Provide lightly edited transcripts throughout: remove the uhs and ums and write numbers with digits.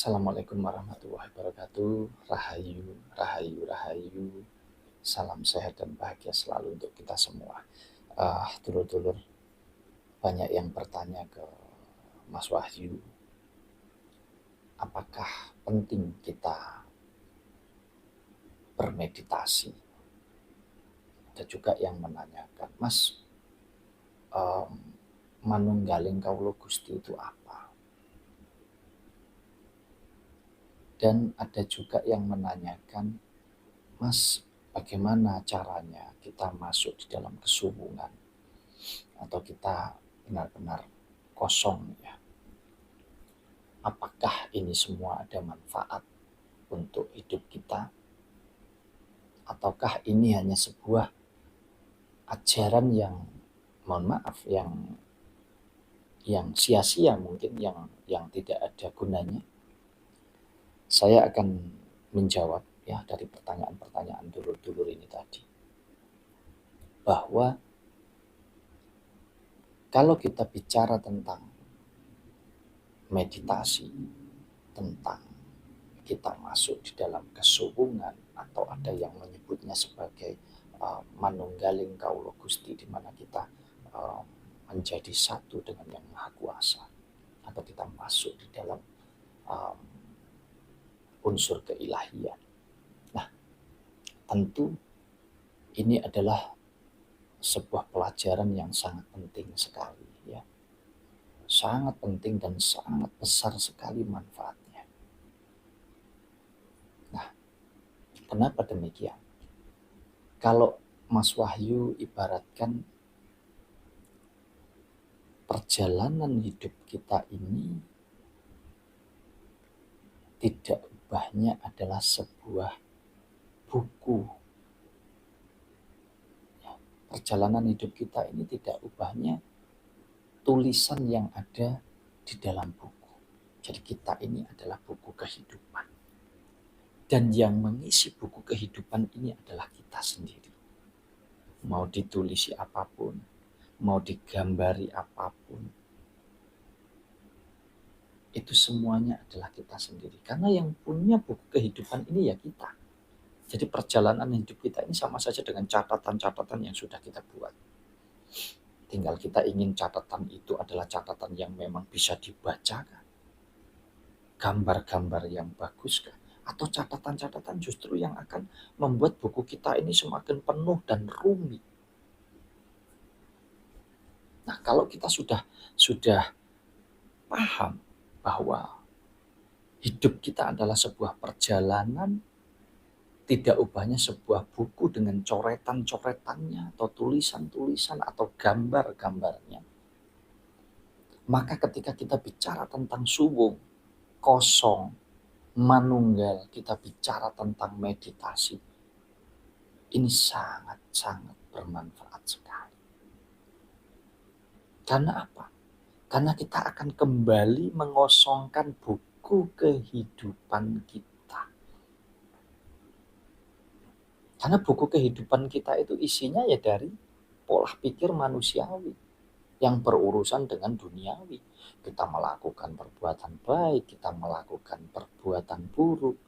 Assalamualaikum warahmatullahi wabarakatuh. Rahayu, rahayu, rahayu. Salam sehat dan bahagia selalu untuk kita semua. Dulur-dulur, banyak yang bertanya ke Mas Wahyu, apakah penting kita bermeditasi? Ada juga yang menanyakan, Mas, em, manunggaling kaulo Gusti itu apa? Dan ada juga yang menanyakan, Mas, bagaimana caranya kita masuk di dalam kesubuhan atau kita benar-benar kosong ya? Apakah ini semua ada manfaat untuk hidup kita? Ataukah ini hanya sebuah ajaran yang mohon maaf yang sia-sia mungkin yang tidak ada gunanya? Saya akan menjawab ya dari pertanyaan-pertanyaan dulur-dulur ini tadi, bahwa kalau kita bicara tentang meditasi, tentang kita masuk di dalam kesubuhan, atau ada yang menyebutnya sebagai manunggaling kaulo Gusti, di mana kita menjadi satu dengan yang maha kuasa, atau kita masuk di dalam um, unsur keilahian. Nah, tentu ini adalah sebuah pelajaran yang sangat penting sekali ya. Sangat penting dan sangat besar sekali manfaatnya. Nah, kenapa demikian? Kalau Mas Wahyu ibaratkan perjalanan hidup kita ini tidak ubahnya adalah sebuah buku. Ya, perjalanan hidup kita ini tidak ubahnya tulisan yang ada di dalam buku. Jadi kita ini adalah buku kehidupan. Dan yang mengisi buku kehidupan ini adalah kita sendiri. Mau ditulisi apapun, mau digambari apapun, itu semuanya adalah kita sendiri. Karena yang punya buku kehidupan ini ya kita. Jadi perjalanan hidup kita ini sama saja dengan catatan-catatan yang sudah kita buat. Tinggal kita ingin catatan itu adalah catatan yang memang bisa dibacakan, gambar-gambar yang bagus kah? Atau catatan-catatan justru yang akan membuat buku kita ini semakin penuh dan rumit. Nah, kalau kita sudah paham bahwa hidup kita adalah sebuah perjalanan, tidak ubahnya sebuah buku dengan coretan-coretannya atau tulisan-tulisan atau gambar-gambarnya. Maka ketika kita bicara tentang subung, kosong, manunggal, kita bicara tentang meditasi, ini sangat-sangat bermanfaat sekali. Karena apa? Karena kita akan kembali mengosongkan buku kehidupan kita. Karena buku kehidupan kita itu isinya ya dari pola pikir manusiawi yang berurusan dengan duniawi. Kita melakukan perbuatan baik, kita melakukan perbuatan buruk,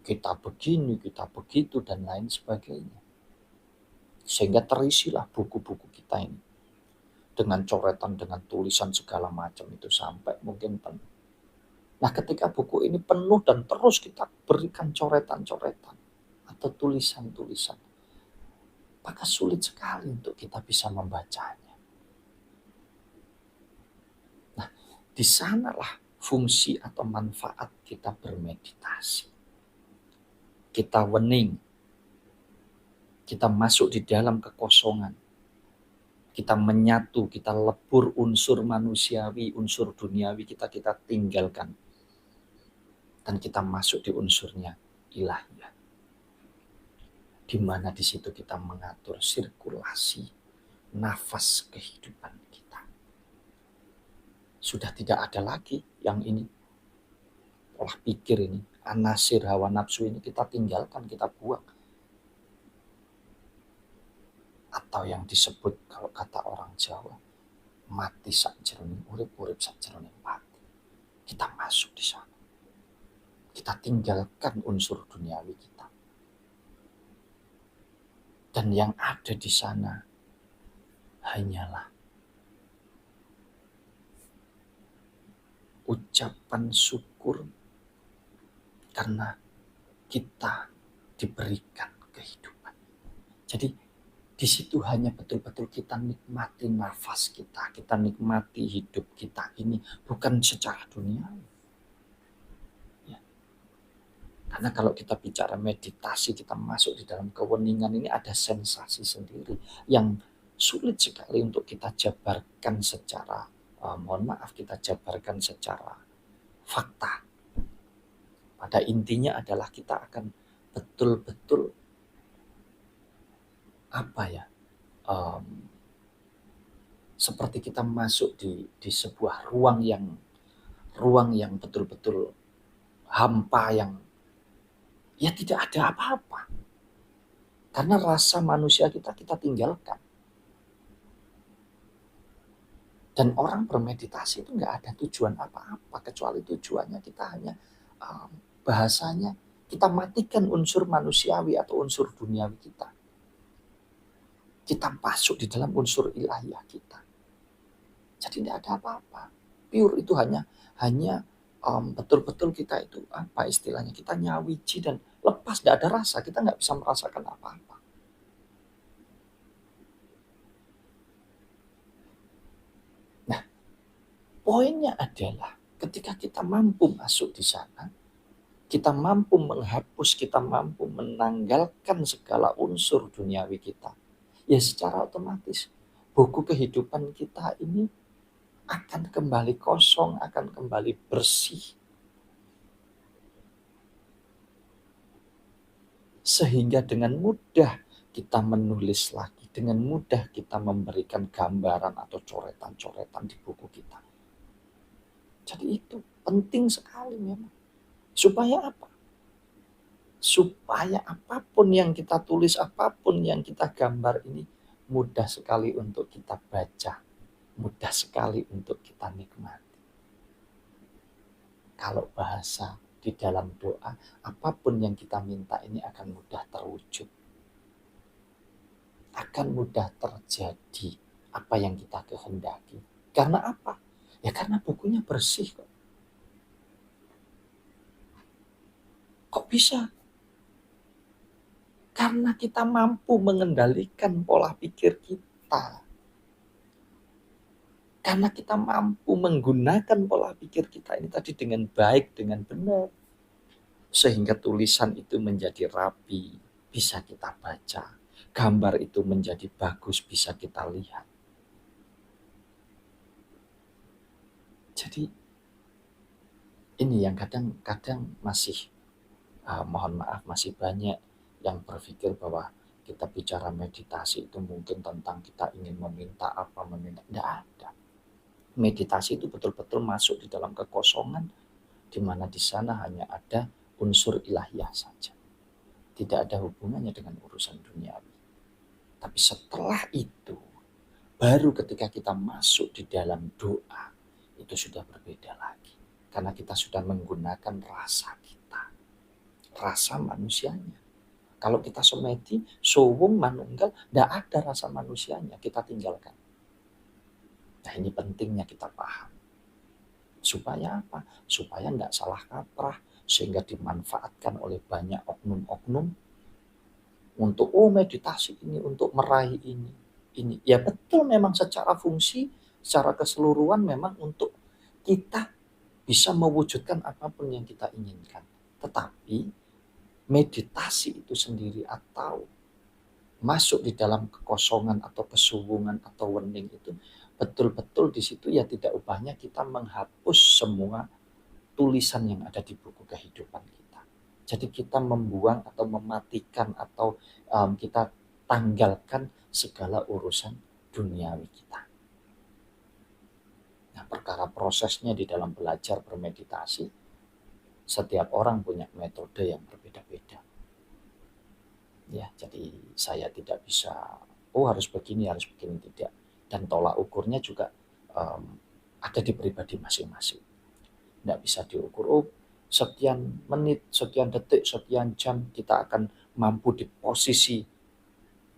kita begini, kita begitu, dan lain sebagainya. Sehingga terisilah buku-buku kita ini dengan coretan, dengan tulisan segala macam itu sampai mungkin penuh. Nah, ketika buku ini penuh dan terus kita berikan coretan-coretan atau tulisan-tulisan, maka sulit sekali untuk kita bisa membacanya. Nah, di sanalah fungsi atau manfaat kita bermeditasi. Kita wening, kita masuk di dalam kekosongan, kita menyatu, kita lebur unsur manusiawi, unsur duniawi kita tinggalkan, dan kita masuk di unsurnya ilahiyah, di mana di situ kita mengatur sirkulasi nafas kehidupan kita. Sudah tidak ada lagi yang ini, pola pikir ini, anasir hawa nafsu ini kita tinggalkan, kita buang. Atau yang disebut kalau kata orang Jawa, mati sakjroning urip, urip sakjroning mati. Kita masuk di sana. Kita tinggalkan unsur duniawi kita. Dan yang ada di sana hanyalah ucapan syukur karena kita diberikan kehidupan. Jadi di situ hanya betul-betul kita nikmati nafas kita nikmati hidup kita ini, bukan secara duniawi. Ya. Karena kalau kita bicara meditasi, kita masuk di dalam keweningan ini ada sensasi sendiri yang sulit sekali untuk kita jabarkan secara, kita jabarkan secara fakta. Pada intinya adalah kita akan betul-betul seperti kita masuk di sebuah ruang yang betul-betul hampa, yang ya tidak ada apa-apa. Karena rasa manusia kita tinggalkan. Dan orang bermeditasi itu nggak ada tujuan apa-apa, kecuali tujuannya kita hanya bahasanya kita matikan unsur manusiawi atau unsur duniawi kita. Kita masuk di dalam unsur ilahiyah kita. Jadi tidak ada apa-apa. Pure itu hanya betul-betul kita itu apa istilahnya, kita nyawiji dan lepas, tidak ada rasa, kita nggak bisa merasakan apa-apa. Nah, poinnya adalah ketika kita mampu masuk di sana, kita mampu menghapus, kita mampu menanggalkan segala unsur duniawi kita, ya secara otomatis buku kehidupan kita ini akan kembali kosong, akan kembali bersih. Sehingga dengan mudah kita menulis lagi, dengan mudah kita memberikan gambaran atau coretan-coretan di buku kita. Jadi itu penting sekali memang. Supaya apa? Supaya apapun yang kita tulis, apapun yang kita gambar ini mudah sekali untuk kita baca, mudah sekali untuk kita nikmati. Kalau bahasa di dalam doa, apapun yang kita minta ini akan mudah terwujud. Akan mudah terjadi apa yang kita kehendaki. Karena apa? Ya karena bukunya bersih kok. Kok bisa? Karena kita mampu mengendalikan pola pikir kita. Karena kita mampu menggunakan pola pikir kita ini tadi dengan baik, dengan benar. Sehingga tulisan itu menjadi rapi, bisa kita baca. Gambar itu menjadi bagus, bisa kita lihat. Jadi ini yang kadang-kadang masih, mohon maaf, masih banyak yang berpikir bahwa kita bicara meditasi itu mungkin tentang kita ingin meminta apa, tidak ada. Meditasi itu betul-betul masuk di dalam kekosongan, di mana di sana hanya ada unsur ilahiyah saja. Tidak ada hubungannya dengan urusan duniawi. Tapi setelah itu, baru ketika kita masuk di dalam doa, itu sudah berbeda lagi. Karena kita sudah menggunakan rasa kita, rasa manusianya. Kalau kita semedi, suwung, manunggal, tidak ada rasa manusianya, kita tinggalkan. Nah ini pentingnya kita paham. Supaya apa? Supaya tidak salah kaprah, sehingga dimanfaatkan oleh banyak oknum-oknum untuk meditasi ini, untuk meraih ini. Ya betul, memang secara fungsi, secara keseluruhan memang untuk kita bisa mewujudkan apapun yang kita inginkan. Tetapi meditasi itu sendiri atau masuk di dalam kekosongan atau kesuwungan atau wening itu betul-betul di situ ya tidak ubahnya kita menghapus semua tulisan yang ada di buku kehidupan kita. Jadi kita membuang atau mematikan atau kita tanggalkan segala urusan duniawi kita. Nah, perkara prosesnya di dalam belajar bermeditasi, setiap orang punya metode yang berbeda-beda. Ya, jadi saya tidak bisa, harus begini, tidak. Dan tolak ukurnya juga ada di pribadi masing-masing. Tidak bisa diukur, sekian menit, sekian detik, sekian jam kita akan mampu di posisi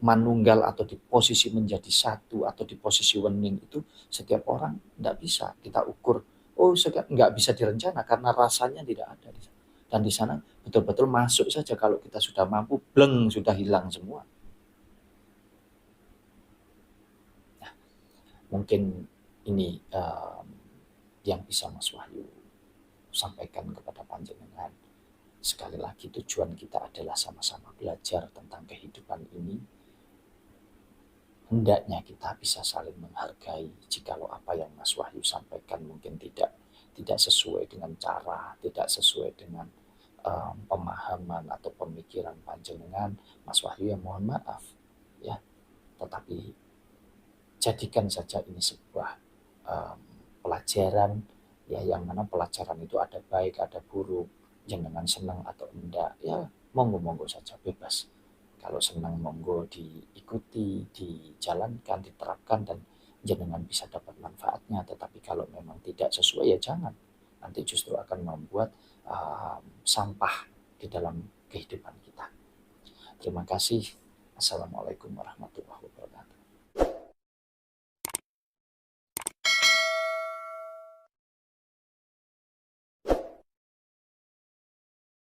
manunggal atau di posisi menjadi satu atau di posisi wening itu setiap orang tidak bisa kita ukur. Oh, nggak bisa direncana karena rasanya tidak ada di sana. Dan di sana betul-betul masuk saja kalau kita sudah mampu, bleng sudah hilang semua. Nah, mungkin ini yang bisa Mas Wahyu sampaikan kepada panjenengan. Sekali lagi tujuan kita adalah sama-sama belajar tentang kehidupan ini. Hendaknya kita bisa saling menghargai jikalau apa yang Mas Wahyu sampaikan mungkin tidak sesuai dengan cara, tidak sesuai dengan pemahaman atau pemikiran panjenengan, Mas Wahyu ya mohon maaf ya. Tetapi jadikan saja ini sebuah um, pelajaran ya, yang mana pelajaran itu ada baik, ada buruk, jenengan senang atau enggak ya monggo-monggo saja, bebas. Kalau senang monggo diikuti, dijalankan, diterapkan dan jenengan bisa dapat manfaatnya. Tetapi kalau memang tidak sesuai ya jangan. Nanti justru akan membuat sampah di dalam kehidupan kita. Terima kasih. Assalamualaikum warahmatullahi wabarakatuh.